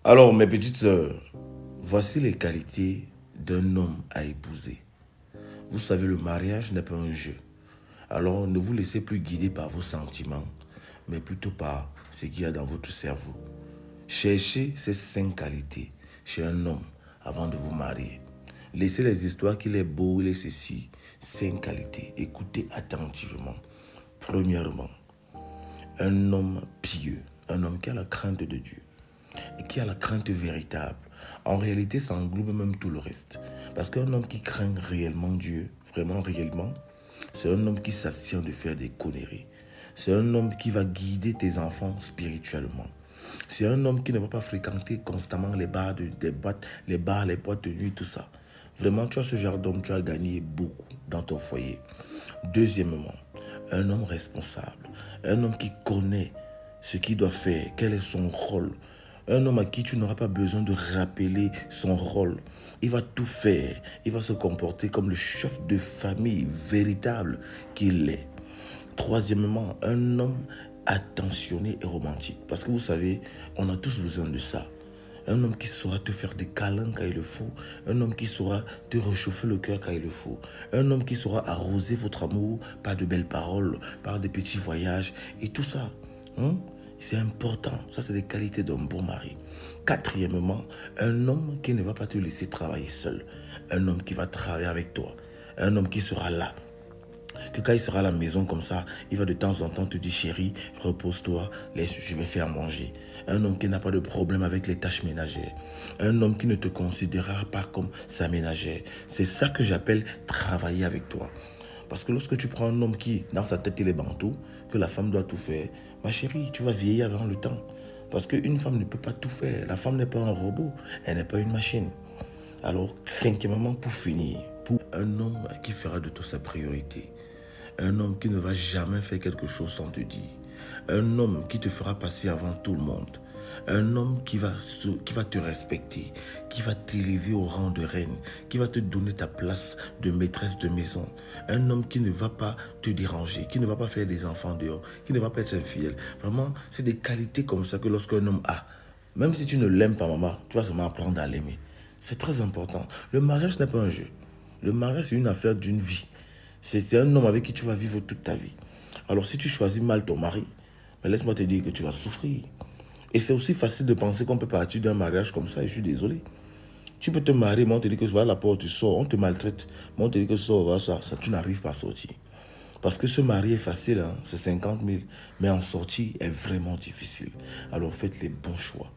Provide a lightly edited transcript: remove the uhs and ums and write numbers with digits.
Alors, mes petites sœurs, voici les qualités d'un homme à épouser. Vous savez, le mariage n'est pas un jeu. Alors, ne vous laissez plus guider par vos sentiments, mais plutôt par ce qu'il y a dans votre cerveau. Cherchez ces 5 qualités chez un homme avant de vous marier. Laissez les histoires qu'il est beau, il est ceci. 5 qualités. Écoutez attentivement. Premièrement, un homme pieux, un homme qui a la crainte de Dieu et qui a la crainte véritable. En réalité, ça englobe même tout le reste. Parce qu'un homme qui craint réellement Dieu, vraiment réellement, c'est un homme qui s'abstient de faire des conneries. C'est un homme qui va guider tes enfants spirituellement. C'est un homme qui ne va pas fréquenter constamment les bars, les boîtes de nuit, tout ça. Vraiment, tu as ce genre d'homme, tu as gagné beaucoup dans ton foyer. Deuxièmement, un homme responsable. Un homme qui connaît ce qu'il doit faire, quel est son rôle. Un homme à qui tu n'auras pas besoin de rappeler son rôle. Il va tout faire. Il va se comporter comme le chef de famille véritable qu'il est. Troisièmement, un homme attentionné et romantique. Parce que vous savez, on a tous besoin de ça. Un homme qui saura te faire des câlins quand il le faut. Un homme qui saura te réchauffer le cœur quand il le faut. Un homme qui saura arroser votre amour par de belles paroles, par des petits voyages et tout ça. C'est important. Ça, c'est des qualités d'un bon mari. Quatrièmement, un homme qui ne va pas te laisser travailler seul. Un homme qui va travailler avec toi. Un homme qui sera là. Que quand il sera à la maison comme ça, il va de temps en temps te dire chérie, repose-toi, je vais faire manger. Un homme qui n'a pas de problème avec les tâches ménagères. Un homme qui ne te considérera pas comme sa ménagère. C'est ça que j'appelle travailler avec toi. Parce que lorsque tu prends un homme qui, dans sa tête, il est bantou, que la femme doit tout faire, ma chérie, tu vas vieillir avant le temps. Parce qu'une femme ne peut pas tout faire. La femme n'est pas un robot, elle n'est pas une machine. Alors, cinquièmement, pour finir, pour un homme qui fera de toi sa priorité. Un homme qui ne va jamais faire quelque chose sans te dire. Un homme qui te fera passer avant tout le monde. Un homme qui va te respecter, qui va t'élever au rang de reine, qui va te donner ta place de maîtresse de maison. Un homme qui ne va pas te déranger, qui ne va pas faire des enfants dehors, qui ne va pas être infidèle. Vraiment, c'est des qualités comme ça que lorsqu'un homme a, même si tu ne l'aimes pas, maman, tu vas seulement apprendre à l'aimer. C'est très important. Le mariage n'est pas un jeu. Le mariage, c'est une affaire d'une vie. C'est un homme avec qui tu vas vivre toute ta vie. Alors si tu choisis mal ton mari, laisse-moi te dire que tu vas souffrir. Et c'est aussi facile de penser qu'on peut partir d'un mariage comme ça, et je suis désolé. Tu peux te marier, mais on te dit que voilà la porte, tu sors, on te maltraite, mais on te dit que sors, voilà ça, tu n'arrives pas à sortir. Parce que se marier est facile, hein, c'est 50 000, mais en sortie est vraiment difficile. Alors faites les bons choix.